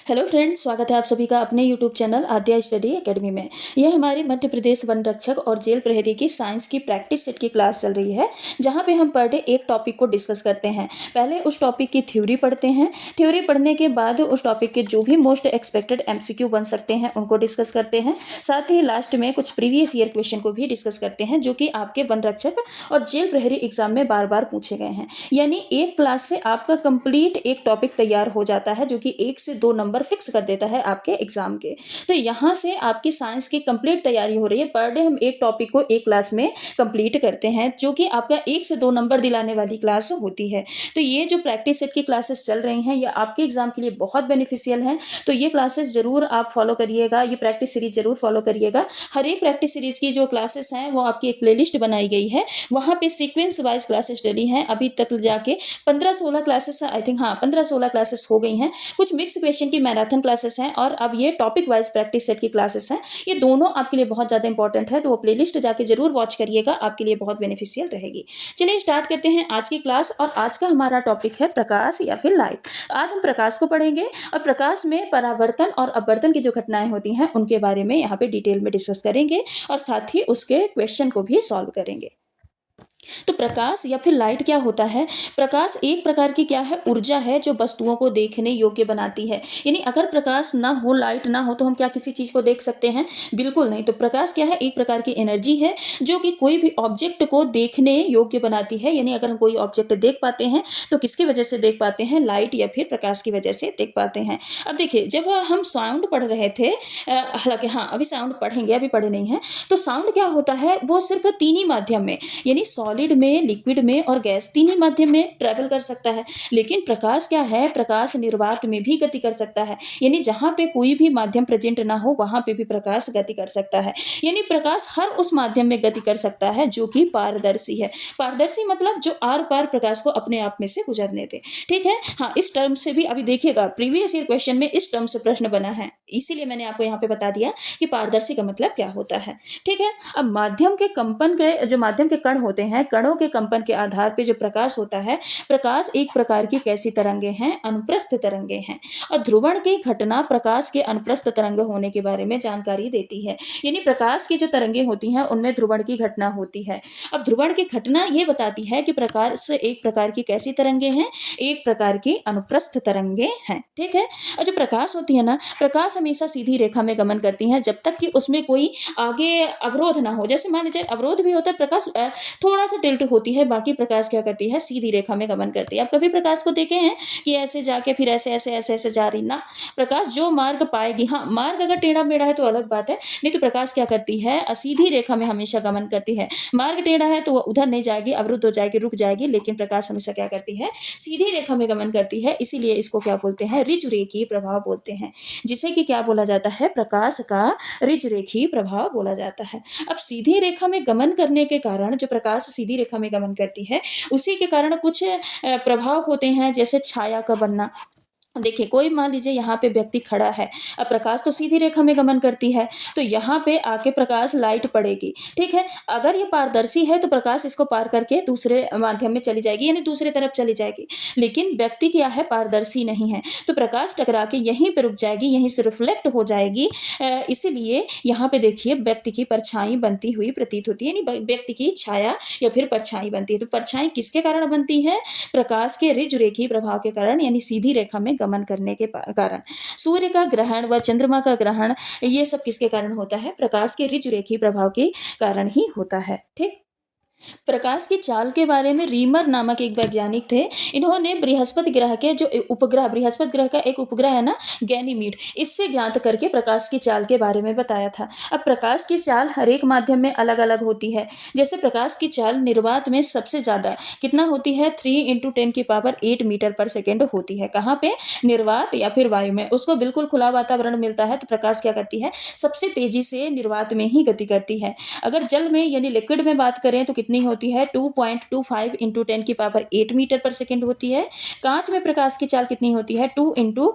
Hello friends, स्वागत है आप सभी का अपने यूट्यूब चैनल आद्या स्टडी एकेडमी में। यह हमारी मध्य प्रदेश वन रक्षक और जेल प्रहरी की साइंस की प्रैक्टिस सेट की क्लास चल रही है, जहां पे हम पर डे एक टॉपिक को डिस्कस करते हैं। पहले उस टॉपिक की थ्योरी पढ़ते हैं। थ्योरी पढ़ने के बाद उस टॉपिक के जो भी मोस्ट एक्सपेक्टेड एमसीक्यू बन सकते हैं उनको डिस्कस करते हैं। साथ ही लास्ट में कुछ प्रीवियस ईयर क्वेश्चन को भी डिस्कस करते हैं, जो कि आपके वन रक्षक और जेल प्रहरी एग्जाम में बार बार पूछे गए हैं। यानी एक क्लास से आपका कंप्लीट एक टॉपिक तैयार हो जाता है, जो कि 1 से 2 नंबर फिक्स कर देता है आपके एग्जाम के। तो यहाँ से आपकी साइंस की कंप्लीट तैयारी हो रही है। पर डे हम एक टॉपिक को एक क्लास में कंप्लीट करते हैं, जो कि आपका 1 से 2 नंबर दिलाने वाली क्लास होती है। तो ये जो प्रैक्टिस सेट की क्लासेस चल रही हैं, ये आपके एग्जाम के लिए बहुत बेनिफिशियल हैं। तो ये क्लासेस जरूर आप फॉलो करिएगा, ये प्रैक्टिस सीरीज जरूर फॉलो करिएगा। हर एक प्रैक्टिस सीरीज की जो क्लासेस हैं वो आपकी एक प्लेलिस्ट बनाई गई है, वहाँ पे सीक्वेंस वाइज क्लासेस डली हैं। अभी तक जाके 15-16 क्लासेस, आई थिंक, हाँ 15-16 क्लासेस हो गई हैं। कुछ मिक्स क्वेश्चन की मैराथन क्लासेस हैं और अब ये टॉपिक वाइज प्रैक्टिस सेट की क्लासेस हैं। ये दोनों आपके लिए बहुत ज़्यादा इंपॉर्टेंट है, तो वो प्लेलिस्ट जाके जरूर वॉच करिएगा, आपके लिए बहुत बेनिफिशियल रहेगी। चलिए स्टार्ट करते हैं आज की क्लास। और आज का हमारा टॉपिक है प्रकाश या फिर लाइट। आज हम प्रकाश को पढ़ेंगे और प्रकाश में परावर्तन और अपवर्तन की जो घटनाएं होती हैं उनके बारे में यहाँ पे डिटेल में डिस्कस करेंगे और साथ ही उसके क्वेश्चन को भी सॉल्व करेंगे। तो प्रकाश या फिर लाइट क्या होता है? प्रकाश एक प्रकार की क्या है, ऊर्जा है जो वस्तुओं को देखने योग्य बनाती है। यानी अगर प्रकाश ना हो, लाइट ना हो, तो हम क्या किसी चीज को देख सकते हैं? बिल्कुल नहीं। तो प्रकाश क्या है? एक प्रकार की एनर्जी है जो कि कोई भी ऑब्जेक्ट को देखने योग्य बनाती है। यानी अगर हम कोई ऑब्जेक्ट देख पाते हैं तो किसकी वजह से देख पाते हैं? लाइट या फिर प्रकाश की वजह से देख पाते हैं। अब देखिए, जब हम साउंड पढ़ रहे थे, हालांकि हाँ अभी साउंड पढ़ेंगे, अभी पढ़े नहीं है। तो साउंड क्या होता है? वो सिर्फ 3 ही माध्यम में, यानी सॉलिड में, लिक्विड में और गैस, 3 ही माध्यम में ट्रेवल कर सकता है। लेकिन प्रकाश क्या है? प्रकाश निर्वात में भी गति कर सकता है। यानी जहां पे कोई भी माध्यम प्रेजेंट ना हो वहां पे भी प्रकाश गति कर सकता है। यानी प्रकाश हर उस माध्यम में गति कर सकता है जो कि पारदर्शी है। पारदर्शी मतलब जो आर पार प्रकाश को अपने आप में से गुजरने दे। ठीक है, हाँ इस टर्म से भी अभी देखिएगा प्रीवियस ईयर क्वेश्चन में इस टर्म से प्रश्न बना है, इसीलिए मैंने आपको यहाँ पे बता दिया कि पारदर्शी का मतलब क्या होता है। ठीक है, अब माध्यम के कंपन के जो माध्यम के कण होते हैं, कणों के कंपन के आधार पे जो प्रकाश होता है, प्रकाश एक प्रकार की कैसी तरंगे हैं? अनुप्रस्थ तरंगे हैं। और ध्रुवण की घटना प्रकाश के अनुप्रस्थ तरंग होने के बारे में जानकारी देती है। यानी प्रकाश की जो तरंगे होती हैं उनमें ध्रुवण की घटना होती है। अब ध्रुवण की घटना ये बताती है कि प्रकाश एक प्रकार की कैसी तरंगे हैं? एक प्रकार की अनुप्रस्थ तरंगे हैं। ठीक है, और जो प्रकाश होती है ना, प्रकाश हमेशा सीधी रेखा में गमन करती है जब तक कि उसमें कोई आगे अवरोध ना हो। जैसे मान लीजिए अवरोध भी होता है, प्रकाश थोड़ा सा टिल्ट होती है, बाकी प्रकाश क्या करती है? सीधी रेखा में गमन करती है। आप कभी प्रकाश को देखे हैं कि ऐसे जाके फिर ऐसे ऐसे ऐसे ऐसे जा रही ना? प्रकाश जो मार्ग पाएगी, हाँ मार्ग अगर टेढ़ा मेढ़ा है तो अलग बात है, नहीं तो प्रकाश क्या करती है? सीधी रेखा में हमेशा गमन करती है। मार्ग टेढ़ा है तो वह उधर नहीं जाएगी, अवरुद्ध हो जाएगी, रुक जाएगी, लेकिन प्रकाश हमेशा क्या करती है? सीधी रेखा में गमन करती है। इसीलिए इसको क्या बोलते हैं? ऋजुरेखीय प्रभाव बोलते हैं, जिसे कि क्या बोला जाता है? प्रकाश का ऋजुरेखीय प्रभाव बोला जाता है। अब सीधी रेखा में गमन करने के कारण, जो प्रकाश सीधी रेखा में गमन करती है, उसी के कारण कुछ प्रभाव होते हैं, जैसे छाया का बनना। देखिए, कोई मान लीजिए यहाँ पे व्यक्ति खड़ा है, अब प्रकाश तो सीधी रेखा में गमन करती है, तो यहाँ पे आके प्रकाश लाइट पड़ेगी। ठीक है, अगर ये पारदर्शी है तो प्रकाश इसको पार करके दूसरे माध्यम में चली जाएगी, यानी दूसरी तरफ चली जाएगी। लेकिन व्यक्ति क्या है? पारदर्शी नहीं है, तो प्रकाश टकरा के यहीं पे रुक जाएगी, यहीं से रिफ्लेक्ट हो जाएगी। इसीलिए यहाँ पे देखिए व्यक्ति की परछाई बनती हुई प्रतीत होती है, यानी व्यक्ति की छाया या फिर परछाई बनती है। तो परछाई किसके कारण बनती है? प्रकाश के ऋजुरेखीय प्रभाव के कारण, यानी सीधी रेखा में गमन करने के कारण। सूर्य का ग्रहण व चंद्रमा का ग्रहण, ये सब किसके कारण होता है? प्रकाश के ऋजुरेखीय प्रभाव के कारण ही होता है। ठीक, प्रकाश की चाल के बारे में रीमर नामक एक वैज्ञानिक थे। इन्होंने बृहस्पति ग्रह के जो उपग्रह, बृहस्पति ग्रह का एक उपग्रह है ना, गैनीमीड, इससे ज्ञात करके प्रकाश की चाल के बारे में बताया था। अब प्रकाश की चाल हर एक माध्यम में अलग अलग होती है। जैसे प्रकाश की चाल निर्वात में सबसे ज्यादा कितना होती है? 3 × 10⁸ मीटर पर सेकेंड होती है। कहाँ पे? निर्वात या फिर वायु में। उसको बिल्कुल खुला वातावरण मिलता है तो प्रकाश क्या करती है? सबसे तेजी से निर्वात में ही गति करती है। अगर जल में यानी लिक्विड में बात करें तो कितनी होती है 2.25 इंटू 10⁸ मीटर पर सेकेंड होती है। कांच में प्रकाश की चाल कितनी होती है 2 इंटू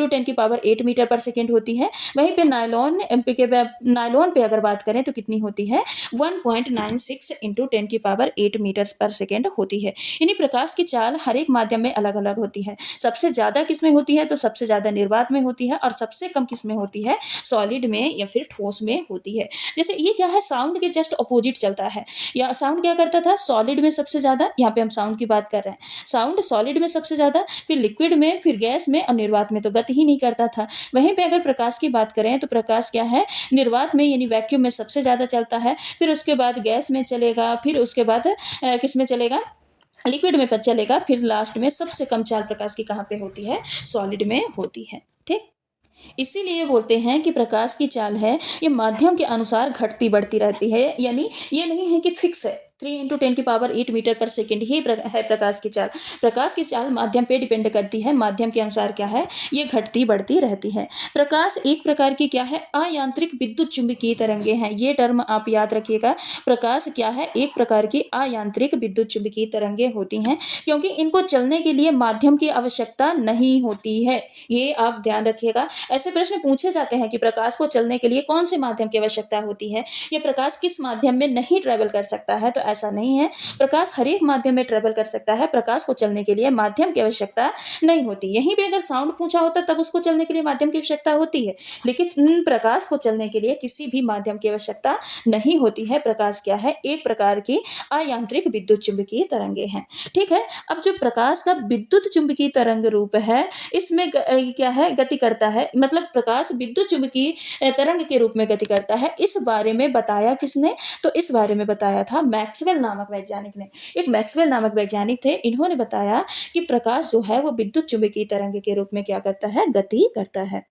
10⁸ मीटर पर सेकेंड होती है। वहीं पे नायलॉन पे अगर बात करें तो कितनी होती है 1.96 इंटू 10⁸ मीटर पर सेकेंड होती है। यानी प्रकाश की चाल हर एक माध्यम में अलग अलग होती है। सबसे ज्यादा किस में होती है तो सबसे ज्यादा निर्वात में होती है, और सबसे कम किस में होती है सॉलिड में या फिर ठोस में होती है। जैसे ये क्या है साउंड के जस्ट अपोजिट चलता है। या साउंड क्या करता था सॉलिड में सबसे ज्यादा, यहाँ पे हम साउंड की बात कर रहे हैं, साउंड सॉलिड में सबसे ज्यादा, फिर लिक्विड में, फिर गैस में, और निर्वात में तो गति ही नहीं करता था। वहीं पे अगर प्रकाश की बात करें तो प्रकाश क्या है निर्वात में यानी वैक्यूम में सबसे ज्यादा चलता है, फिर उसके बाद गैस में चलेगा, फिर उसके बाद किस में चलेगा लिक्विड में चलेगा, फिर लास्ट में सबसे कम चाल प्रकाश की कहाँ पे होती है सॉलिड में होती है। ठीक, इसीलिए बोलते हैं कि प्रकाश की चाल है ये माध्यम के अनुसार घटती बढ़ती रहती है, यानी ये नहीं है कि फिक्स है 3 इंटू 10⁸ मीटर पर सेकेंड ही है प्रकाश की चाल। प्रकाश की चाल माध्यम पे डिपेंड करती है, माध्यम के अनुसार क्या है ये घटती बढ़ती रहती है। प्रकाश एक प्रकार की क्या है अयांत्रिक विद्युत चुंबकीय तरंगे हैं, ये टर्म आप याद रखिएगा। प्रकाश क्या है एक प्रकार की अयांत्रिक विद्युत चुंबकीय तरंगे होती हैं, क्योंकि इनको चलने के लिए माध्यम की आवश्यकता नहीं होती है, ये आप ध्यान रखिएगा। ऐसे प्रश्न पूछे जाते हैं कि प्रकाश को चलने के लिए कौन से माध्यम की आवश्यकता होती है, या प्रकाश किस माध्यम में नहीं ट्रेवल कर सकता है, तो ऐसा नहीं है। प्रकाश हर एक माध्यम में ट्रेवल कर सकता है, प्रकाश को चलने के लिए माध्यम की आवश्यकता नहीं होती। यहीं पे अगर साउंड पूछा होता तब उसको चलने के लिए माध्यम की आवश्यकता होती है, लेकिन प्रकाश को चलने के लिए किसी भी माध्यम की आवश्यकता नहीं होती है। प्रकाश क्या है एक प्रकार की अयांत्रिक विद्युत चुंबकीय तरंगे हैं। ठीक है, अब जो प्रकाश का विद्युत चुंबकीय तरंग रूप है इसमें क्या है गति करता है, मतलब प्रकाश विद्युत चुंबकीय तरंग के रूप में गति करता है। इस बारे में बताया किसने, तो इस बारे में बताया था मैक्सवेल नामक वैज्ञानिक ने। एक मैक्सवेल नामक वैज्ञानिक थे, इन्होंने बताया कि प्रकाश जो है वो विद्युत चुंबकीय तरंग के रूप में क्या करता है गति करता है।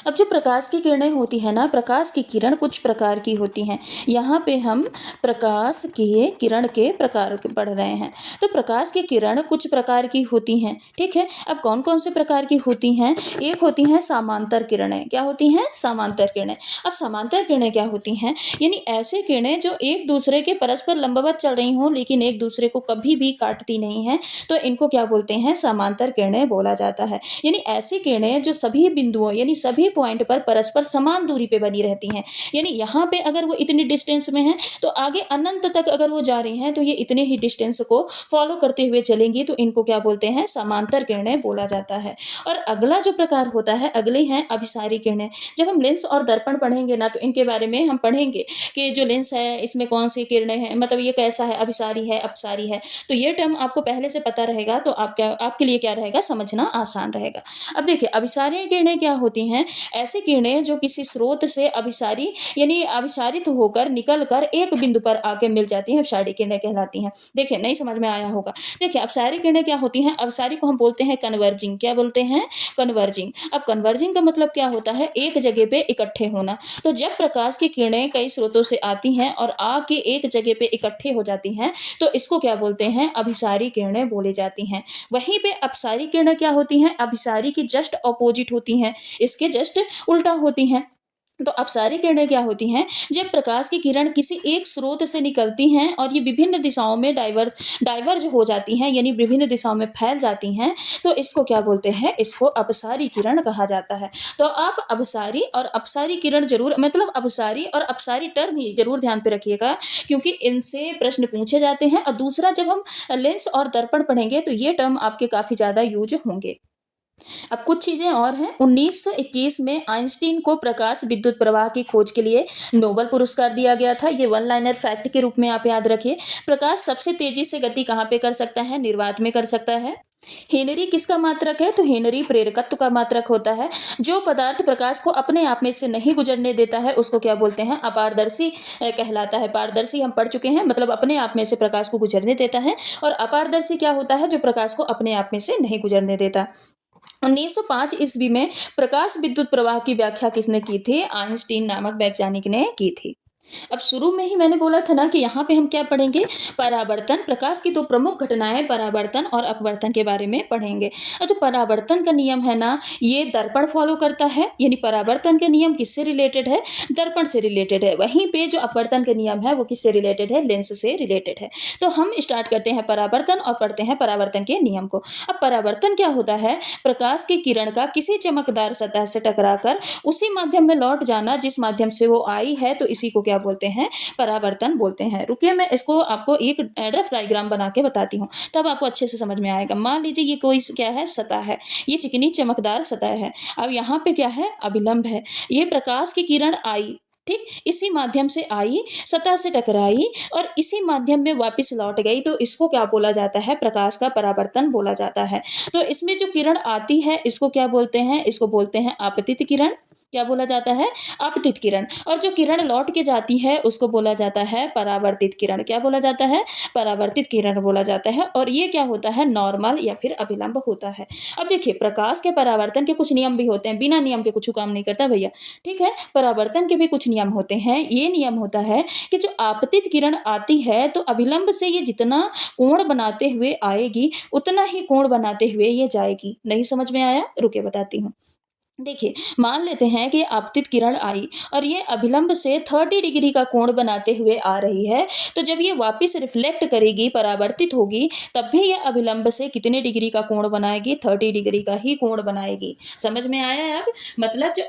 अब जो प्रकाश की किरणें होती है ना, प्रकाश की किरण कुछ प्रकार की होती हैं। यहाँ पे हम प्रकाश के किरण के प्रकार पढ़ रहे हैं। तो प्रकाश की किरण कुछ प्रकार की होती हैं। ठीक है, अब कौन कौन से प्रकार की होती हैं, एक होती हैं समांतर किरणें। क्या होती हैं समांतर किरणें। अब समांतर किरणें क्या होती हैं, यानी ऐसे किरणें जो एक दूसरे के परस्पर लंबवत चल रही हों लेकिन एक दूसरे को कभी भी काटती नहीं हैं, तो इनको क्या बोलते हैं समांतर किरणें बोला जाता है। यानी ऐसी किरणें जो सभी बिंदुओं यानी सभी पॉइंट पर परस्पर समान दूरी पे बनी रहती हैं। यानी यहाँ पे अगर वो इतनी डिस्टेंस में है तो आगे अनंत तक अगर वो जा रही हैं तो ये इतने ही डिस्टेंस को फॉलो करते हुए चलेंगी, तो इनको क्या बोलते हैं समांतर किरणें बोला जाता है। और अगला जो प्रकार होता है अगले हैं अभिसारी किरणें। जब हम लेंस और दर्पण पढ़ेंगे ना तो इनके बारे में हम पढ़ेंगे कि जो लेंस है इसमें कौन सी किरणें हैं, मतलब ये कैसा है अभिसारी है अपसारी है, तो ये टर्म आपको पहले से पता रहेगा तो आपके लिए क्या रहेगा समझना आसान रहेगा। अब देखिए अभिसारी किरणें क्या होती हैं, ऐसी किरणें जो किसी स्रोत से अभिसारी यानी अभिसारित होकर निकल कर एक बिंदु पर आके मिल जाती हैं, अभिसारी किरणें कहलाती हैं। देखिए नहीं समझ में आया होगा। देखिए अभिसारी किरणें क्या होती हैं, अभिसारी को हम बोलते हैं कन्वर्जिंग। क्या बोलते हैं कन्वर्जिंग। अब कन्वर्जिंग का मतलब क्या होता है एक जगह पे इकट्ठे होना। तो जब प्रकाश की किरणें कई स्रोतों से आती हैं और आके एक जगह पे इकट्ठे हो जाती हैं तो इसको क्या बोलते हैं अभिसारी किरणें बोली जाती हैं। वहीं पे अपसारी किरणें क्या होती हैं, अभिसारी की जस्ट अपोजिट होती हैं, इसके जस्ट उल्टा होती हैं। तो अपसारी किरणें क्या होती हैं, जब प्रकाश की किरण किसी एक स्रोत से निकलती हैं और ये विभिन्न दिशाओं में डाइवर्ज हो जाती हैं यानी विभिन्न दिशाओं में फैल जाती हैं, तो इसको क्या बोलते हैं, इसको अपसारी किरण कहा जाता है। तो आप अपसारी और अपसारी किरण जरूर मतलब अपसारी और अपसारी टर्म ही जरूर ध्यान पे रखिएगा, क्योंकि इनसे प्रश्न पूछे जाते हैं। और दूसरा जब हम लेंस और दर्पण पढ़ेंगे तो ये टर्म आपके काफी ज्यादा यूज होंगे। अब कुछ चीजें और हैं। 1921 में आइंस्टीन को प्रकाश विद्युत प्रवाह की खोज के लिए नोबेल पुरस्कार दिया गया था। ये वन लाइनर फैक्ट के रूप में आप याद रखिए। प्रकाश सबसे तेजी से गति कहाँ पे कर सकता है, निर्वात में कर सकता है। हेनरी किसका मात्रक है, तो हेनरी प्रेरकत्व का मात्रक होता है। जो पदार्थ प्रकाश को अपने आप में से नहीं गुजरने देता है उसको क्या बोलते हैं, अपारदर्शी कहलाता है। पारदर्शी हम पढ़ चुके हैं, मतलब अपने आप में से प्रकाश को गुजरने देता है। और अपारदर्शी क्या होता है, जो प्रकाश को अपने आप में से नहीं गुजरने देता। 1905 ईस्वी में प्रकाश विद्युत प्रवाह की व्याख्या किसने की थी, आइंस्टीन नामक वैज्ञानिक ने की थी। अब शुरू में ही मैंने बोला था ना कि यहाँ पे हम क्या पढ़ेंगे, परावर्तन, प्रकाश की दो प्रमुख घटनाएं परावर्तन और अपवर्तन के बारे में पढ़ेंगे। और जो परावर्तन का नियम है ना, ये दर्पण फॉलो करता है, यानी परावर्तन के नियम किससे रिलेटेड है, दर्पण से रिलेटेड है। वहीं पे जो अपवर्तन के नियम है वो किससे रिलेटेड है, लेंस से रिलेटेड है। तो हम स्टार्ट करते हैं परावर्तन और पढ़ते हैं परावर्तन के नियम को। अब परावर्तन क्या होता है, प्रकाश की किरण का किसी चमकदार सतह से टकराकर उसी माध्यम में लौट जाना जिस माध्यम से वो आई है, तो इसी को क्या बोलते हैं, परावर्तन बोलते हैं। रुकिए, मैं इसको आपको एक रफ डायग्राम बना के बताती हूँ, तब आपको अच्छे से समझ में आएगा। मान लीजिए ये कोई क्या है, सतह है, ये चिकनी चमकदार सतह है। अब यहाँ पे क्या है, अभिलंब है। ये प्रकाश की किरण आई, ठीक, इसी माध्यम से आई, सतह से टकराई और इसी माध्यम में वापस लौट गई, तो इसको क्या बोला जाता है, प्रकाश का परावर्तन बोला जाता है। तो इसमें जो किरण आती है इसको क्या बोलते हैं, इसको बोलते हैं आपतित किरण। क्या बोला जाता है, आपतित किरण। और जो किरण लौट के जाती है उसको बोला जाता है परावर्तित किरण। क्या बोला जाता है, परावर्तित किरण बोला जाता है। और ये क्या होता है, नॉर्मल या फिर अभिलंब होता है। अब देखिए, प्रकाश के परावर्तन के कुछ नियम भी होते हैं, बिना नियम के कुछ काम नहीं करता भैया, ठीक है। परावर्तन के भी कुछ नियम होते हैं। ये नियम होता है कि जो आपतित किरण आती है तो अभिलंब से ये जितना कोण बनाते हुए आएगी उतना ही कोण बनाते हुए ये जाएगी। नहीं समझ में आया, रुके बताती हूँ। देखिए, मान लेते हैं कि आपतित किरण आई और ये अभिलंब से 30 डिग्री का कोण बनाते हुए आ रही है, तो जब ये वापस रिफ्लेक्ट करेगी, परावर्तित होगी, तब भी ये अभिलंब से कितने डिग्री का कोण बनाएगी, 30 डिग्री का ही कोण बनाएगी। समझ में आया है अब, मतलब जो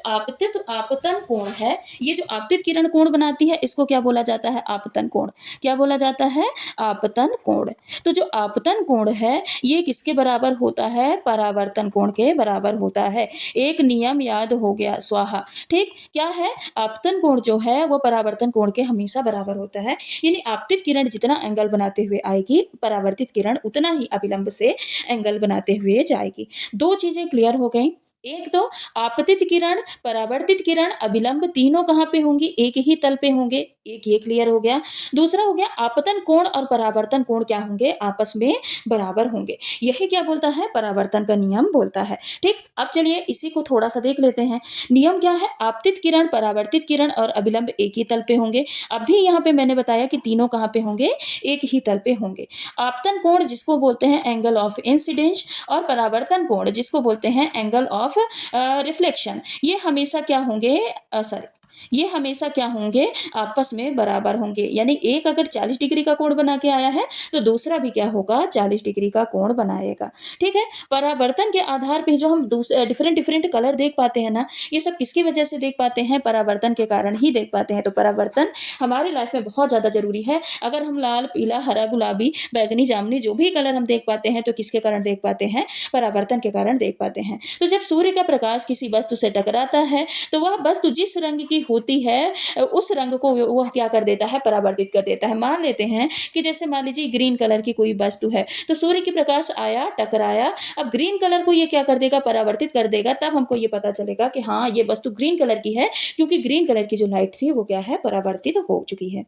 आपतन कोण है, ये जो आपतित किरण कोण बनाती है इसको क्या बोला जाता है, आपतन कोण। क्या बोला जाता है, आपतन कोण। तो जो आपतन कोण है ये किसके बराबर होता है, परावर्तन कोण के बराबर होता है। एक नियम याद हो गया, स्वाहा, ठीक। क्या है, आपतन कोण जो है वो परावर्तन कोण के हमेशा बराबर होता है, यानी आपतित किरण जितना एंगल बनाते हुए आएगी, परावर्तित किरण उतना ही अभिलंब से एंगल बनाते हुए जाएगी। दो चीजें क्लियर हो गई। एक तो आपतित किरण, परावर्तित किरण, अभिलंब तीनों कहाँ पे होंगी, एक ही तल पे होंगे, एक ये क्लियर हो गया। दूसरा हो गया, आपतन कोण और परावर्तन कोण क्या होंगे, आपस में बराबर होंगे। यही क्या बोलता है, परावर्तन का नियम बोलता है, ठीक। अब चलिए इसी को थोड़ा सा देख लेते हैं। नियम क्या है, आपतित किरण, परावर्तित किरण और अभिलंब एक ही तल पे होंगे। अभी यहाँ पे मैंने बताया कि तीनों कहाँ पे होंगे, एक ही तल पे होंगे। आपतन कोण जिसको बोलते हैं एंगल ऑफ इंसिडेंस और परावर्तन कोण जिसको बोलते हैं एंगल ऑफ रिफ्लेक्शन, ये हमेशा क्या होंगे, सॉरी, ये हमेशा क्या होंगे, आपस में बराबर होंगे। यानी एक अगर 40 डिग्री का कोण बना के आया है तो दूसरा भी क्या होगा, 40 डिग्री का कोण बनाएगा, ठीक है। परावर्तन के आधार पे जो हम दूसरे डिफरेंट डिफरेंट कलर देख पाते हैं ना, ये सब किसकी वजह से देख पाते हैं, परावर्तन के कारण ही देख पाते हैं। तो परावर्तन हमारी लाइफ में बहुत ज्यादा जरूरी है। अगर हम लाल, पीला, हरा, गुलाबी, बैगनी, जामुनी जो भी कलर हम देख पाते हैं तो किसके कारण देख पाते हैं, परावर्तन के कारण देख पाते हैं। तो जब सूर्य का प्रकाश किसी वस्तु से टकराता है तो वह वस्तु जिस रंग की होती है उस रंग को वह क्या कर देता है, परावर्तित कर देता है। मान लेते हैं कि जैसे मान लीजिए ग्रीन कलर की कोई वस्तु है, तो सूर्य की प्रकाश आया, टकराया, अब ग्रीन कलर को ये क्या कर देगा, परावर्तित कर देगा। तब हमको ये पता चलेगा कि हाँ ये वस्तु ग्रीन कलर की है, क्योंकि ग्रीन कलर की जो लाइट थी वो क्या है, परावर्तित हो चुकी है।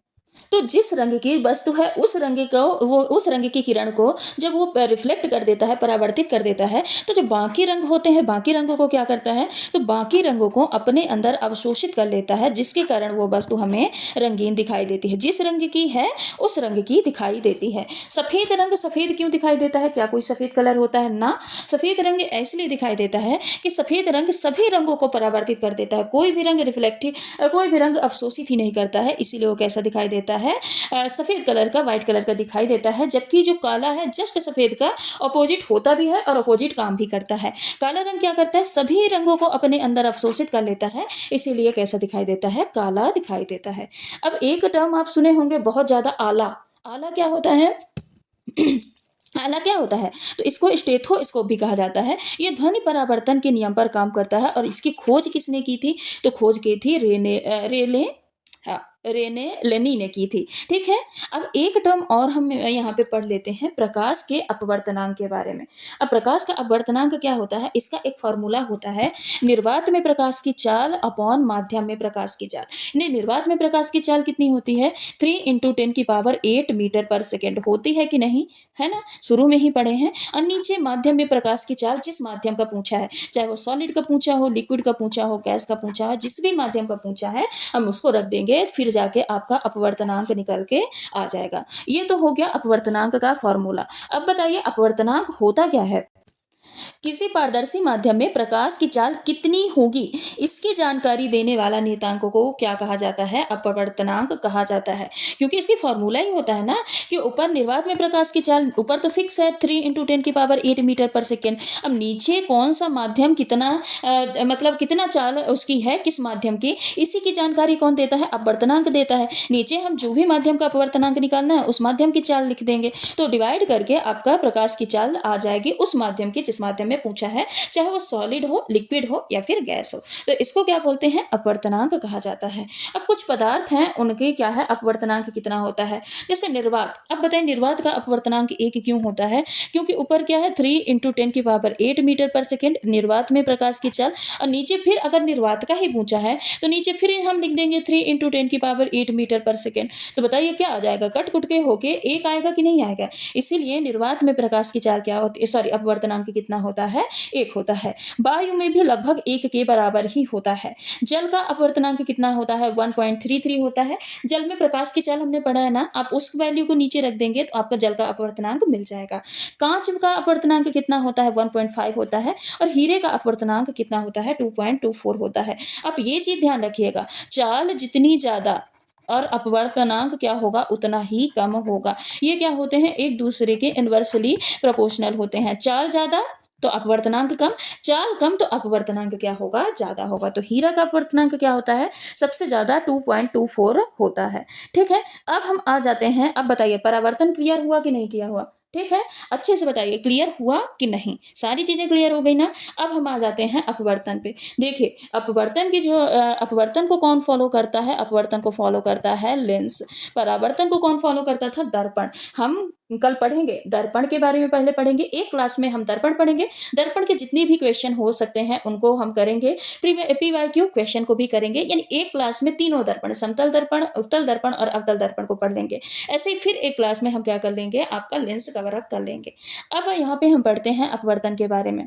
तो जिस रंग की वस्तु है उस रंग को, वो उस रंग की किरण को जब वो रिफ्लेक्ट कर देता है, परावर्तित कर देता है, तो जो बाकी रंग होते हैं, बाकी रंगों को क्या करता है, तो बाकी रंगों को अपने अंदर अवशोषित कर लेता है, जिसके कारण वो वस्तु हमें रंगीन दिखाई देती है। जिस रंग की है उस रंग की दिखाई देती है। सफेद रंग सफेद क्यों दिखाई देता है, क्या कोई सफेद कलर होता है ना, सफेद रंग इसलिए दिखाई देता है कि सफेद रंग सभी रंगों को परावर्तित कर देता है। कोई भी रंग रिफ्लेक्टिव, कोई भी रंग अवशोषित ही नहीं करता है, इसीलिए वो कैसा दिखाई देता है, सफेद कलर का, व्हाइट कलर का दिखाई देता है। जबकि जो काला है जस्ट सफेद का ऑपोजिट होता भी है और ऑपोजिट काम भी करता है। काला रंग क्या करता है, सभी रंगों को अपने अंदर अवशोषित कर लेता है, इसीलिए कैसा दिखाई देता है, काला दिखाई देता है। अब एक टर्म आप सुने होंगे बहुत ज्यादा, आला। आला क्या होता है आला क्या होता है, तो इसको स्टेथोस्कोप भी कहा जाता है। ये ध्वनि परावर्तन के नियम पर काम करता है और इसकी खोज किसने की थी, तो खोज की थी रेने लेनी ने की थी, ठीक है। अब एक टर्म और हम यहाँ पे पढ़ लेते हैं, प्रकाश के अपवर्तनांक के बारे में। अब प्रकाश का अपवर्तनांक क्या होता है, इसका एक फॉर्मूला होता है, निर्वात में प्रकाश की चाल अपॉन माध्यम में प्रकाश की चाल। निर्वात में प्रकाश की चाल कितनी होती है, 3 × 10⁸ मीटर पर सेकेंड होती है कि नहीं, है ना, शुरू में ही पढ़े हैं। और नीचे माध्यम में प्रकाश की चाल, जिस माध्यम का पूछा है, चाहे वो सॉलिड का पूछा हो, लिक्विड का पूछा हो, गैस का पूछा हो, जिस भी माध्यम का पूछा है हम उसको रख देंगे, फिर जाके आपका अपवर्तनांक निकल के आ जाएगा। ये तो हो गया अपवर्तनांक का फॉर्मूला। अब बताइए अपवर्तनांक होता क्या है? किसी पारदर्शी माध्यम में प्रकाश की चाल कितनी होगी, इसकी जानकारी देने वाला नियतांक को क्या कहा जाता है? अपवर्तनांक कहा जाता है। क्योंकि इसकी फॉर्मूला ही होता है ना कि ऊपर निर्वात में प्रकाश की चाल ऊपर तो फिक्स है 3 × 10⁸ मीटर पर सेकेंड। अब नीचे कौन सा माध्यम कितना मतलब कितना चाल उसकी है, किस माध्यम की, इसी की जानकारी कौन देता है? अपवर्तनांक देता है। नीचे हम जो भी माध्यम का अपवर्तनांक निकालना है उस माध्यम की चाल लिख देंगे, तो डिवाइड करके आपका प्रकाश की चाल आ जाएगी उस माध्यम की जिस माध्यम में पूछा है, चाहे वो सॉलिड हो, लिक्विड हो या फिर गैस हो। तो इसको क्या बोलते हैं? अपवर्तनांक कहा जाता है। अब कुछ पदार्थ हैं उनके क्या है अपवर्तनांक कितना होता है, जैसे निर्वात। अब बताइए निर्वात का अपवर्तनांक 1 क्यों होता है? क्योंकि ऊपर क्या है 3 × 10⁸ मीटर पर सेकेंड निर्वात में प्रकाश की चाल, और नीचे फिर अगर निर्वात का ही पूछा है तो नीचे फिर हम लिख देंगे 3 × 10⁸ मीटर पर सेकेंड। तो बताइए क्या आ जाएगा? कट कुट के होके एक आएगा कि नहीं आएगा? इसीलिए निर्वात में प्रकाश की चाल क्या होती है, सॉरी अपवर्तनांक कितना होता है? 1 होता है। वायु में भी लगभग 1 के बराबर ही होता है। जल का अपवर्तनांक कितना होता है? 1.33 होता है। जल में प्रकाश की चाल हमने पढ़ा है ना, आप उस वैल्यू को नीचे रख देंगे तो आपका जल का अपवर्तनांक मिल जाएगा। कांच का अपवर्तनांक कितना होता है? 1.5 होता है। और हीरे का अपवर्तनांक कितना होता है? 2.24 होता है। आप ये चीज ध्यान रखिएगा, चाल जितनी ज्यादा और अपवर्तनांक क्या होगा उतना ही कम होगा। ये क्या होते हैं? एक दूसरे के इनवर्सली प्रोपोर्शनल होते हैं। चाल ज्यादा तो अपवर्तनांक कम, चाल कम तो अपवर्तनांक क्या होगा? ज्यादा होगा। तो हीरा का अपवर्तनांक क्या होता है? सबसे ज्यादा 2.24 होता है। ठीक है, अब हम आ जाते हैं, अब बताइए परावर्तन क्लियर हुआ कि नहीं किया हुआ? ठीक है, अच्छे से बताइए क्लियर हुआ कि नहीं? सारी चीजें क्लियर हो गई ना? अब हम आ जाते हैं अपवर्तन पे। देखिए अपवर्तन की जो अपवर्तन को कौन फॉलो करता है? अपवर्तन को फॉलो करता है लेंस। परावर्तन को कौन फॉलो करता था? दर्पण। हम कल पढ़ेंगे दर्पण के बारे में, पहले पढ़ेंगे एक क्लास में हम दर्पण पढ़ेंगे। दर्पण के जितने भी क्वेश्चन हो सकते हैं उनको हम करेंगे, PYQ क्वेश्चन को भी करेंगे, यानी एक क्लास में तीनों दर्पण, समतल दर्पण, उत्तल दर्पण और अवतल दर्पण को पढ़ लेंगे। ऐसे ही फिर एक क्लास में हम क्या कर लेंगे? आपका लेंस कवर अप कर लेंगे। अब यहाँ पे हम पढ़ते हैं अपवर्तन के बारे में।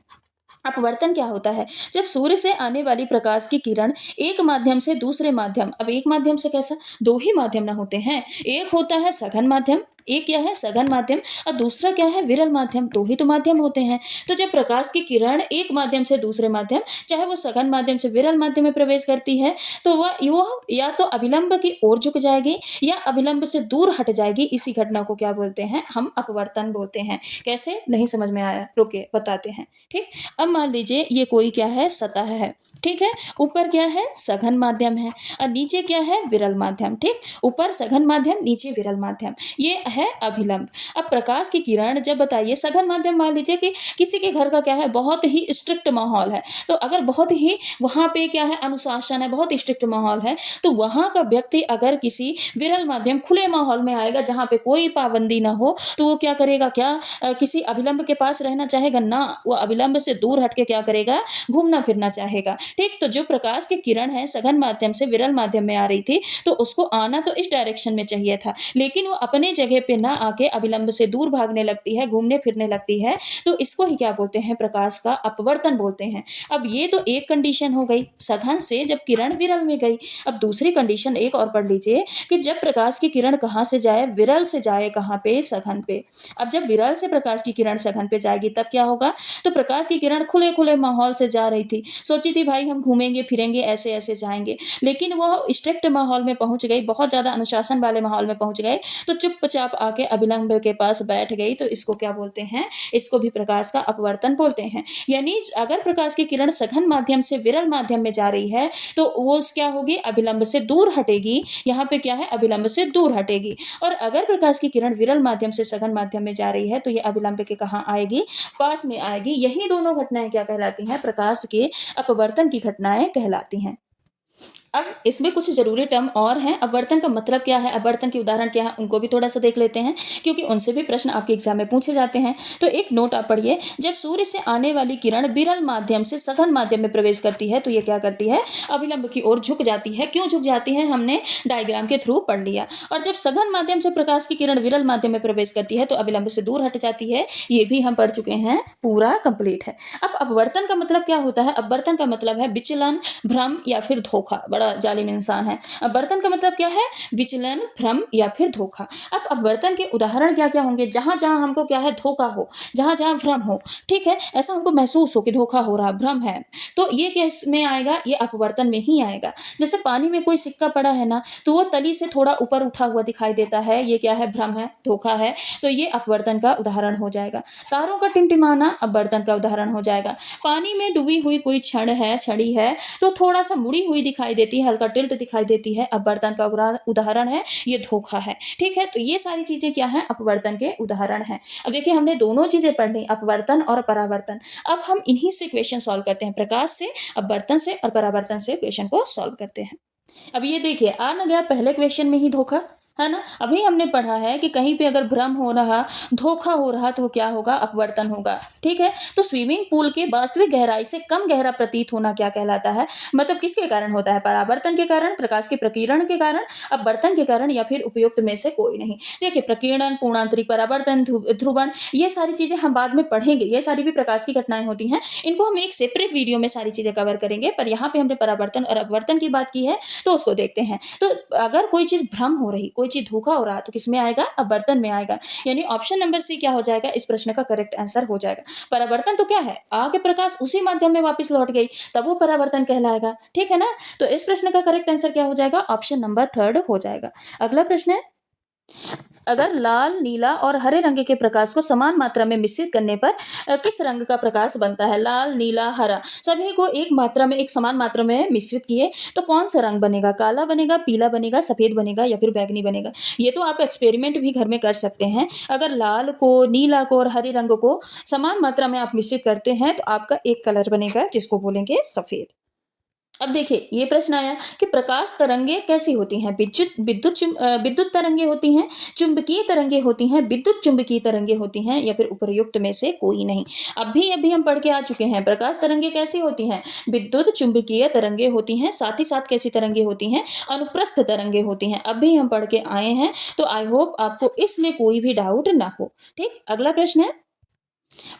अपवर्तन क्या होता है? जब सूर्य से आने वाली प्रकाश की किरण एक माध्यम से दूसरे माध्यम, अब एक माध्यम से कैसा? 2 ही माध्यम ना होते हैं, एक होता है सघन माध्यम, एक क्या है? सघन माध्यम, और दूसरा क्या है? विरल माध्यम। 2 ही तो माध्यम होते हैं। तो जब प्रकाश की किरण एक माध्यम से दूसरे माध्यम, चाहे वो सघन माध्यम से विरल माध्यम में प्रवेश करती है, तो वह या तो अभिलंब की ओर झुक जाएगी या अभिलंब से दूर हट जाएगी। इसी घटना को क्या बोलते हैं? हम अपवर्तन बोलते हैं। कैसे? नहीं समझ में आया? रुके बताते हैं। ठीक, अब मान लीजिए ये कोई क्या है? सतह है। ठीक है, ऊपर क्या है? सघन माध्यम है और नीचे क्या है? विरल माध्यम। ठीक, ऊपर सघन माध्यम, नीचे विरल माध्यम, ये है अभिलंब। अब प्रकाश की किरण जब बताइए सघन माध्यम, मान लीजिए कि किसी के घर का क्या है? बहुत ही स्ट्रिक्ट माहौल है, तो अगर बहुत ही वहां पे क्या है? अनुशासन है, बहुत स्ट्रिक्ट माहौल है, तो वहां का व्यक्ति अगर किसी विरल माध्यम खुले माहौल में आएगा जहां पे कोई पाबंदी ना हो, तो वो क्या करेगा? क्या किसी अभिलंब के पास रहना चाहेगा? ना, वो अभिलंब से दूर हटके क्या करेगा? घूमना फिरना चाहेगा। ठीक, तो जो प्रकाश की किरण है सघन माध्यम से विरल माध्यम में आ रही थी, तो उसको आना तो इस डायरेक्शन में चाहिए था, लेकिन वो अपने जगह पे ना आके अभिलंब से दूर भागने लगती है, घूमने फिरने लगती है, तो इसको ही क्या बोलते हैं? प्रकाश का अपवर्तन बोलते हैं। अब ये तो एक कंडीशन हो गई, सघन से जब किरण विरल में गई। अब दूसरी कंडीशन एक और पढ़ लीजिए कि जब प्रकाश की किरण कहाँ से जाए? विरल से जाए, कहाँ पे? सघन पे। अब जब विरल से प्रकाश की किरण सघन पे जाएगी तब क्या होगा? तो प्रकाश की किरण खुले खुले माहौल से जा रही थी, सोची थी भाई हम घूमेंगे फिरेंगे, ऐसे ऐसे जाएंगे, लेकिन वह स्ट्रिक्ट माहौल में पहुंच गई, बहुत ज्यादा अनुशासन वाले माहौल में पहुंच गए, तो चुपचाप आके अभिलंब के पास बैठ गई। तो इसको क्या बोलते हैं? इसको भी प्रकाश का अपवर्तन बोलते हैं। यानी अगर प्रकाश की किरण सघन माध्यम से विरल माध्यम में जा रही है तो वो क्या होगी? अभिलंब से दूर हटेगी। यहाँ पे क्या है? अभिलंब से दूर हटेगी। और अगर प्रकाश की किरण विरल माध्यम से सघन माध्यम में जा रही है तो ये अभिलंब के कहाँ आएगी? पास में आएगी। यही दोनों घटनाएं क्या कहलाती हैं? प्रकाश के अपवर्तन की घटनाएं कहलाती हैं। अब इसमें कुछ जरूरी टर्म और हैं। अपवर्तन का मतलब क्या है, अपवर्तन के उदाहरण क्या है, उनको भी थोड़ा सा देख लेते हैं, क्योंकि उनसे भी प्रश्न आपके एग्जाम में पूछे जाते हैं। तो एक नोट आप पढ़िए, जब सूर्य से आने वाली किरण विरल माध्यम से सघन माध्यम में प्रवेश करती है तो ये क्या करती है? अभिलंब की ओर झुक जाती है। क्यों झुक जाती है? हमने डायग्राम के थ्रू पढ़ लिया। और जब सघन माध्यम से प्रकाश की किरण विरल माध्यम में प्रवेश करती है तो अभिलंब से दूर हट जाती है। ये भी हम पढ़ चुके हैं, पूरा कंप्लीट है। अब अपवर्तन का मतलब क्या होता है? अपवर्तन का मतलब है विचलन, भ्रम या फिर धोखा। बड़ा जालिम इंसान है। बर्तन का मतलब क्या है? विचलन, भ्रम या फिर धोखा। अब बर्तन के उदाहरण क्या क्या होंगे? जहां जहां हमको क्या है, धोखा हो, जहां जहां भ्रम हो, ठीक है, ऐसा हमको महसूस हो कि धोखा हो रहा, भ्रम है, तो ये किस में आएगा? ये अपवर्तन में ही आएगा। जैसे पानी में कोई सिक्का पड़ा है ना, तो वो तली से थोड़ा ऊपर उठा हुआ दिखाई देता है, ये क्या है? भ्रम है, धोखा है, तो ये अपवर्तन का उदाहरण हो जाएगा। तारों का टिमटिमाना अपवर्तन का उदाहरण हो जाएगा। पानी में डूबी हुई कोई छड़ी है, तो थोड़ा सा मुड़ी हुई दिखाई देती है, हल्का टिल्ट दिखाई देती है, अपवर्तन का उदाहरण है, ये धोखा है। ठीक है, तो ये सारी चीजें क्या है? अपवर्तन के उदाहरण है। अब देखिए, हमने दोनों चीजें पढ़ ली, अपवर्तन और परावर्तन। अब हम इन्हीं से क्वेश्चन सॉल्व करते हैं, प्रकाश से, अपवर्तन से और परावर्तन से क्वेश्चन को सॉल्व करते हैं। अब ये देखिए, आ ना गया पहले क्वेश्चन में ही धोखा, है ना। अभी हमने पढ़ा है कि कहीं पे अगर भ्रम हो रहा, धोखा हो रहा, तो वो क्या होगा? अपवर्तन होगा। ठीक है, तो स्विमिंग पूल के वास्तविक गहराई से कम गहरा प्रतीत होना क्या कहलाता है? मतलब किसके कारण होता है? परावर्तन के कारण, प्रकाश के प्रकीर्णन के कारण, अपवर्तन के कारण, या फिर उपयुक्त में से कोई नहीं। देखिए, प्रकीर्णन, पूर्णांतरिक परावर्तन, ध्रुवण, ये सारी चीजें हम बाद में पढ़ेंगे। ये सारी भी प्रकाश की घटनाएं होती हैं, इनको हम एक सेपरेट वीडियो में सारी चीजें कवर करेंगे, पर यहाँ पे हमने परावर्तन और अपवर्तन की बात की है, तो उसको देखते हैं। तो अगर कोई चीज भ्रम हो रही, कोई चीज धोखा हो रहा, तो किसमें आएगा? अपवर्तन में आएगा। यानी ऑप्शन नंबर सी क्या हो जाएगा? इस प्रश्न का करेक्ट आंसर हो जाएगा। परावर्तन तो क्या है? आगे प्रकाश उसी माध्यम में वापस लौट गई, तब वो परावर्तन कहलाएगा। ठीक है ना, तो इस प्रश्न का करेक्ट आंसर क्या हो जाएगा? ऑप्शन नंबर थर्ड हो जाएगा। अगला प्रश्न है, अगर लाल, नीला और हरे रंग के प्रकाश को समान मात्रा में मिश्रित करने पर किस रंग का प्रकाश बनता है? लाल, नीला, हरा, सभी को एक मात्रा में, एक समान मात्रा में मिश्रित किए तो कौन सा रंग बनेगा? काला बनेगा, पीला बनेगा, सफेद बनेगा, या फिर बैगनी बनेगा? ये तो आप एक्सपेरिमेंट भी घर में कर सकते हैं। अगर लाल को, नीला को और हरे रंग को समान मात्रा में आप मिश्रित करते हैं, तो आपका एक कलर बनेगा, जिसको बोलेंगे सफेद। अब देखिए, ये प्रश्न आया कि प्रकाश तरंगे कैसी होती हैं? विद्युत तरंगे होती हैं, चुंबकीय तरंगे होती हैं, विद्युत चुंबकीय तरंगे होती हैं, या फिर उपयुक्त में से कोई नहीं। अभी हम पढ़ के आ चुके हैं, प्रकाश तरंगे कैसी होती हैं? विद्युत चुंबकीय तरंगे होती हैं। साथ ही साथ कैसी तरंगे होती हैं? अनुप्रस्थ तरंगे होती हैं। अभी हम पढ़ के आए हैं, तो आई होप आपको इसमें कोई भी डाउट ना हो। ठीक, अगला प्रश्न है,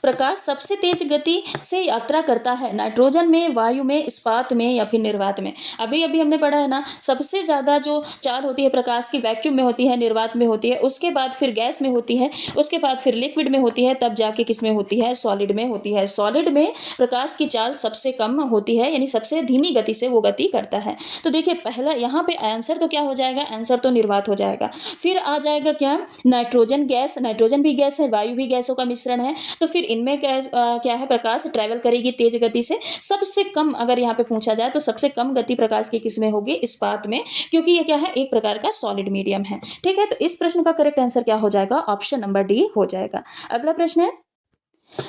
प्रकाश सबसे तेज गति से यात्रा करता है नाइट्रोजन में, वायु में, इस्पात में, या फिर निर्वात में? अभी हमने पढ़ा है ना, सबसे ज्यादा जो चाल होती है प्रकाश की, वैक्यूम में होती है, निर्वात में होती है, उसके बाद फिर गैस में होती है, उसके बाद फिर लिक्विड में होती है, तब जाके किस में होती है? सॉलिड में होती है। सॉलिड में प्रकाश की चाल सबसे कम होती है, यानी सबसे धीमी गति से वो गति करता है। तो देखिए, पहला यहाँ पे आंसर तो क्या हो जाएगा? आंसर तो निर्वात हो जाएगा। फिर आ जाएगा क्या? नाइट्रोजन गैस, नाइट्रोजन भी गैस है, वायु भी गैसों का मिश्रण है, तो फिर इनमें क्या है? प्रकाश ट्रैवल करेगी तेज गति से। सबसे कम अगर यहाँ पे पूछा जाए, तो सबसे कम गति प्रकाश की किस में होगी? इस्पात में, क्योंकि ये क्या है? एक प्रकार का सॉलिड मीडियम है। ठीक है, तो इस प्रश्न का करेक्ट आंसर क्या हो जाएगा? ऑप्शन नंबर डी हो जाएगा। अगला प्रश्न है,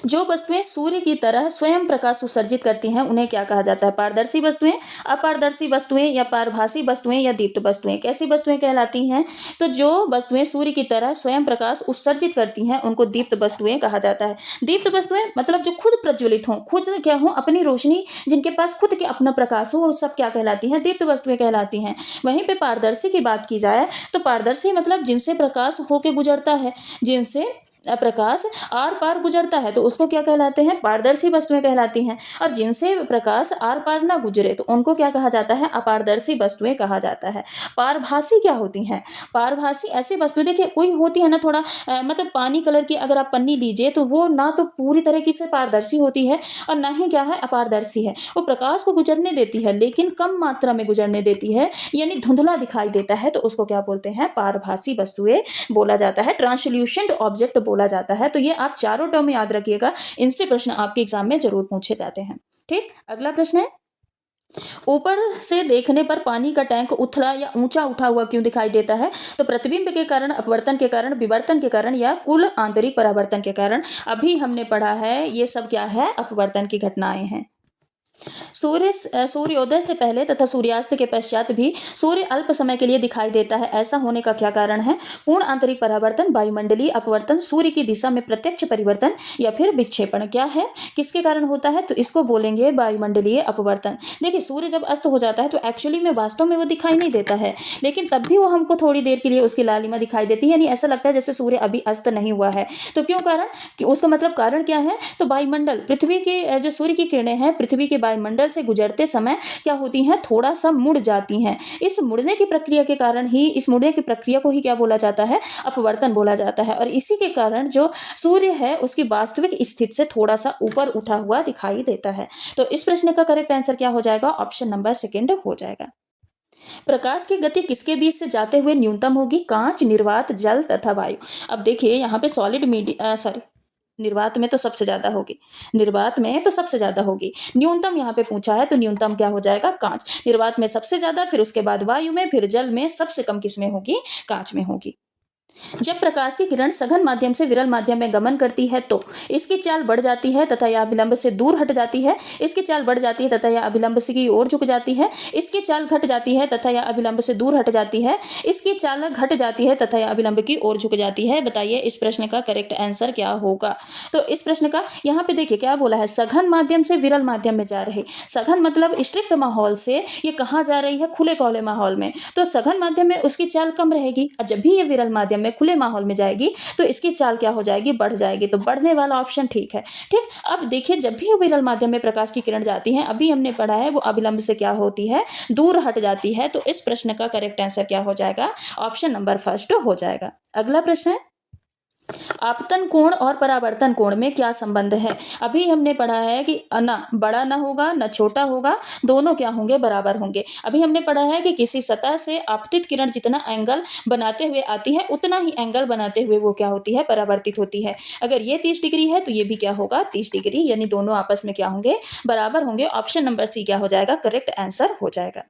जो वस्तुएं सूर्य की तरह स्वयं प्रकाश उत्सर्जित करती हैं, उन्हें क्या कहा जाता है? पारदर्शी वस्तुएं, अपारदर्शी वस्तुएं, या पारभासी वस्तुएं, या दीप्त वस्तुएं? कैसी वस्तुएं कहलाती हैं? तो जो वस्तुएं सूर्य की तरह स्वयं प्रकाश उत्सर्जित करती हैं, उनको दीप्त वस्तुएं कहा जाता है। दीप्त वस्तुएं मतलब जो खुद प्रज्वलित हों, खुद क्या हो, अपनी रोशनी, जिनके पास खुद के अपना प्रकाश हो, वो सब क्या कहलाती हैं? दीप्त वस्तुएं कहलाती हैं। वहीं पे पारदर्शी की बात की जाए, तो पारदर्शी मतलब जिनसे प्रकाश होके गुजरता है, जिनसे प्रकाश आर पार गुजरता है, तो उसको क्या कहलाते हैं? पारदर्शी वस्तुएं कहलाती हैं। और जिनसे प्रकाश आर पार ना गुजरे, तो उनको क्या कहा जाता है? अपारदर्शी वस्तुएं कहा जाता है। पारभासी क्या होती हैं? पारभासी ऐसी वस्तु, देखिए कोई होती है ना थोड़ा मतलब पानी कलर की अगर आप पन्नी लीजिए, तो वो ना तो पूरी तरीके से पारदर्शी होती है, और ना ही क्या है? अपारदर्शी है। वो प्रकाश को गुजरने देती है, लेकिन कम मात्रा में गुजरने देती है, यानी धुंधला दिखाई देता है, तो उसको क्या बोलते हैं? पारभासी वस्तुएं बोला जाता है, ट्रांसल्यूसेंट ऑब्जेक्ट बोला जाता है। तो ये आप चारों टर्म याद रखिएगा, इनसे प्रश्न आपके एग्जाम में जरूर पूछे जाते हैं। ठीक, अगला प्रश्न है, ऊपर से देखने पर पानी का टैंक उथला या ऊंचा उठा हुआ क्यों दिखाई देता है? तो प्रतिबिंब के कारण, अपवर्तन के कारण, विवर्तन के कारण, या कुल आंतरिक परावर्तन के कारण? अभी हमने पढ़ा है, ये सब क्या है? अपवर्तन की घटनाएं हैं। सूर्योदय से पहले तथा सूर्यास्त के पश्चात भी सूर्य अल्प समय के लिए दिखाई देता है, ऐसा होने का क्या कारण है? पूर्ण आंतरिक परावर्तन, वायुमंडलीय अपवर्तन, सूर्य की दिशा में प्रत्यक्ष परिवर्तन, या फिर विक्षेपण? क्या है, किसके कारण होता है? तो इसको बोलेंगे वायुमंडलीय अपवर्तन। देखिए, सूर्य जब अस्त हो जाता है, तो एक्चुअली में वास्तव में वो दिखाई नहीं देता है, लेकिन तब भी वो हमको थोड़ी देर के लिए उसकी लालिमा दिखाई देती है, यानी ऐसा लगता है जैसे सूर्य अभी अस्त नहीं हुआ है। तो क्यों कारण? कि उसका मतलब कारण क्या है? तो वायुमंडल, पृथ्वी की जो सूर्य की किरणें हैं, पृथ्वी के वायुमंडल से गुजरते समय क्या होती हैं, थोड़ा सा मुड़ जाती हैं। इस मुड़ने की प्रक्रिया के कारण ही, इस मुड़ने की प्रक्रिया को ही क्या बोला जाता है, अपवर्तन बोला जाता है। और इसी के कारण जो सूर्य है उसकी वास्तविक स्थिति से थोड़ा सा ऊपर उठा हुआ दिखाई देता है। तो इस प्रश्न का करेक्ट आंसर क्या हो जाएगा, ऑप्शन नंबर सेकंड हो जाएगा। प्रकाश की गति किसके बीच से जाते हुए न्यूनतम होगी, कांच, निर्वात, जल तथा वायु। अब देखिए यहाँ पे सॉलिड मीडिया, सॉरी, निर्वात में तो सबसे ज्यादा होगी, निर्वात में तो सबसे ज्यादा होगी। न्यूनतम यहाँ पे पूछा है तो न्यूनतम क्या हो जाएगा, कांच। निर्वात में सबसे ज्यादा, फिर उसके बाद वायु में, फिर जल में, सबसे कम किसमें होगी, कांच में होगी। जब प्रकाश की किरण सघन माध्यम से विरल माध्यम में गमन करती है तो इसकी चाल बढ़ जाती है तथा यह अभिलंब से दूर हट जाती है, इसकी चाल बढ़ जाती है तथा यह अभिलंब से की ओर झुक जाती है, इसकी चाल घट जाती है तथा यह अभिलंब से दूर हट जाती है, इसकी चाल घट जाती है तथा यह अभिलंब की ओर झुक जाती है। बताइए इस प्रश्न का करेक्ट आंसर क्या होगा। तो इस प्रश्न का यहाँ पे देखिए क्या बोला है, सघन माध्यम से विरल माध्यम में जा रहे। सघन मतलब स्ट्रिक्ट माहौल से ये कहाँ जा रही है, खुले कोले माहौल में। तो सघन माध्यम में उसकी चाल कम रहेगी, और जब भी ये विरल माध्यम में खुले माहौल में जाएगी तो इसकी चाल क्या हो जाएगी, बढ़ जाएगी। तो बढ़ने वाला ऑप्शन ठीक है। ठीक, अब देखिए जब भी विरल माध्यम में प्रकाश की किरण जाती है, अभी हमने पढ़ा है वो अभिलंब से क्या होती है, दूर हट जाती है। तो इस प्रश्न का करेक्ट आंसर क्या हो जाएगा, ऑप्शन नंबर फर्स्ट हो जाएगा। अगला प्रश्न है, आपतन कोण और परावर्तन कोण में क्या संबंध है। अभी हमने पढ़ा है कि ना बड़ा ना होगा ना छोटा होगा, दोनों क्या होंगे, बराबर होंगे। अभी हमने पढ़ा है कि किसी सतह से आपतित किरण जितना एंगल बनाते हुए आती है उतना ही एंगल बनाते हुए वो क्या होती है, परावर्तित होती है। अगर ये 30 डिग्री है तो ये भी क्या होगा, 30 डिग्री, यानी दोनों आपस में क्या होंगे, बराबर होंगे। ऑप्शन नंबर सी क्या हो जाएगा, करेक्ट आंसर हो जाएगा।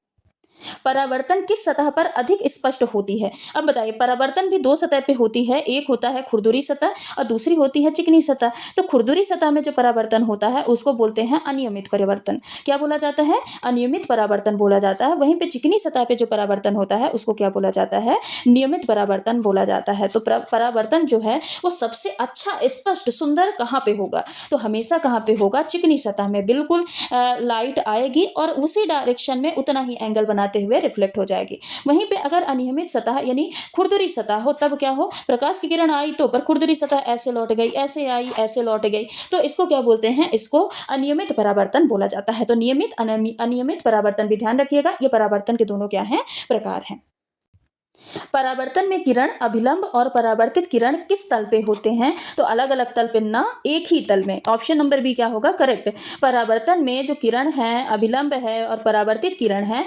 परावर्तन किस सतह पर अधिक स्पष्ट होती है। अब बताइए, परावर्तन भी दो सतह पे होती है, एक होता है खुरदुरी सतह और दूसरी होती है चिकनी सतह। तो खुरदुरी सतह में जो परावर्तन होता है उसको बोलते हैं अनियमित परावर्तन। क्या बोला जाता है, अनियमित परावर्तन बोला जाता है। वहीं पे चिकनी सतह पे जो परावर्तन होता है उसको क्या बोला जाता है, नियमित परावर्तन बोला जाता है। तो परावर्तन जो है वो सबसे अच्छा स्पष्ट सुंदर कहाँ पे होगा, तो हमेशा कहाँ पे होगा, चिकनी सतह में। बिल्कुल लाइट आएगी और उसी डायरेक्शन में उतना ही एंगल बनाते हुए रिफ्लेक्ट हो जाएगी। वहीं पे अगर अनियमित सतह यानी खुरदुरी सतह हो, तब क्या हो, प्रकाश की किरण आई तो पर खुरदुरी सतह ऐसे लौट गई, ऐसे आई ऐसे लौट गई, तो इसको क्या बोलते हैं, इसको अनियमित परावर्तन बोला जाता है। तो नियमित अनियमित परावर्तन भी ध्यान रखिएगा, ये परावर्तन के दोनों क्या हैं, प्रकार हैं। परावर्तन में किरण अभिलंब और परावर्तित किरण किस तल पे होते हैं, तो अलग अलग तल पे ना, एक ही तल में। ऑप्शन नंबर बी क्या होगा, करेक्ट। परावर्तन में जो किरण है, अभिलंब है और परावर्तित किरण है,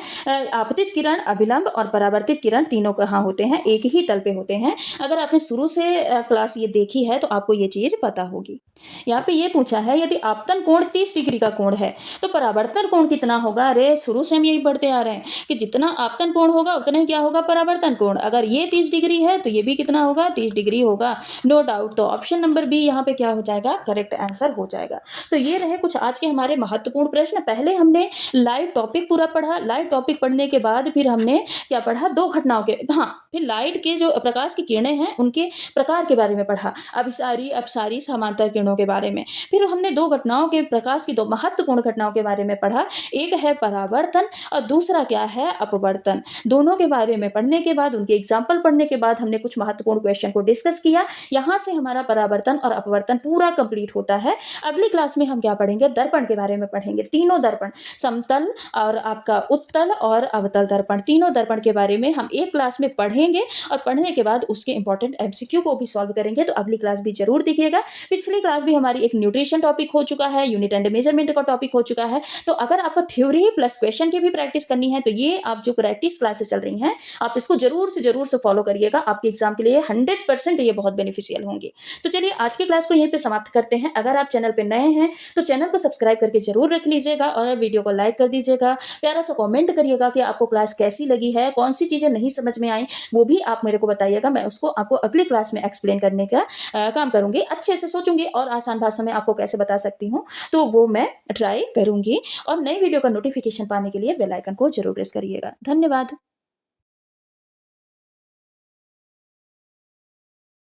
आपतित किरण, अभिलंब और परावर्तित किरण तीनों कहाँ होते हैं, एक ही तल पे होते हैं। अगर आपने शुरू से क्लास ये देखी है तो आपको ये चीज पता होगी। यहाँ पे ये पूछा है, यदि आपतन कोण 30 डिग्री का कोण है तो परावर्तन कोण कितना होगा। अरे शुरू से हम यही पढ़ते आ रहे हैं कि जितना आपतन कोण होगा उतना ही क्या होगा, परावर्तन कोण। अगर ये 30 डिग्री है तो ये भी कितना होगा, 30 डिग्री होगा, नो डाउट। तो ऑप्शन नंबर बी यहाँ पे क्या हो जाएगा, करेक्ट आंसर हो जाएगा। तो ये रहे कुछ आज के हमारे महत्वपूर्ण प्रश्न। पहले हमने लाइव टॉपिक पूरा पढ़ा, लाइव टॉपिक पढ़ने के बाद फिर हमने क्या पढ़ा, दो घटनाओं के, हाँ, फिर लाइट के जो प्रकाश की किरणें हैं उनके प्रकार के बारे में पढ़ा, अभिसारी अपसारी समांतर किरणों के बारे में। फिर हमने दो घटनाओं के, प्रकाश की दो महत्वपूर्ण घटनाओं के बारे में पढ़ा, एक है परावर्तन और दूसरा क्या है, अपवर्तन। दोनों के बारे में पढ़ने के बाद, उनके एग्जाम्पल पढ़ने के बाद हमने कुछ महत्वपूर्ण क्वेश्चन को डिस्कस किया। यहाँ से हमारा परावर्तन और अपवर्तन पूरा कंप्लीट होता है। अगली क्लास में हम क्या पढ़ेंगे, दर्पण के बारे में पढ़ेंगे। तीनों दर्पण, समतल और आपका उत्तल और अवतल दर्पण, तीनों दर्पण के बारे में हम एक क्लास में पढ़ेंगे और पढ़ने के बाद उसके इंपॉर्टेंट एमसीक्यू को भी सॉल्व करेंगे। तो अगली क्लास भी जरूर देखिएगा। पिछली क्लास भी हमारी एक न्यूट्रिशन टॉपिक हो चुका है, यूनिट एंड मेजरमेंट का टॉपिक हो चुका है। तो अगर आपको थ्योरी प्लस क्वेश्चन की भी प्रैक्टिस करनी है तो ये आप जो प्रैक्टिस क्लासेस चल रही हैं आप इसको जरूर से फॉलो करिएगा। आपके एग्जाम के लिए 100% ये बहुत बेनिफिशियल होंगे। तो चलिए आज की क्लास को यहीं पे समाप्त करते हैं। अगर आप चैनल पे नए हैं तो चैनल को सब्सक्राइब करके जरूर रख लीजिएगा और वीडियो को लाइक कर दीजिएगा। प्यारा सा कमेंट करिएगा कि आपको क्लास कैसी लगी है, कौन सी चीजें नहीं समझ में आई वो भी आप मेरे को बताइएगा। मैं उसको आपको अगली क्लास में एक्सप्लेन करने का काम करूंगी। अच्छे से सोचूंगी और आसान भाषा में आपको कैसे बता सकती हूँ तो वो मैं ट्राई करूंगी। और नई वीडियो का नोटिफिकेशन पाने के लिए बेल आइकन को जरूर प्रेस करिएगा। धन्यवाद।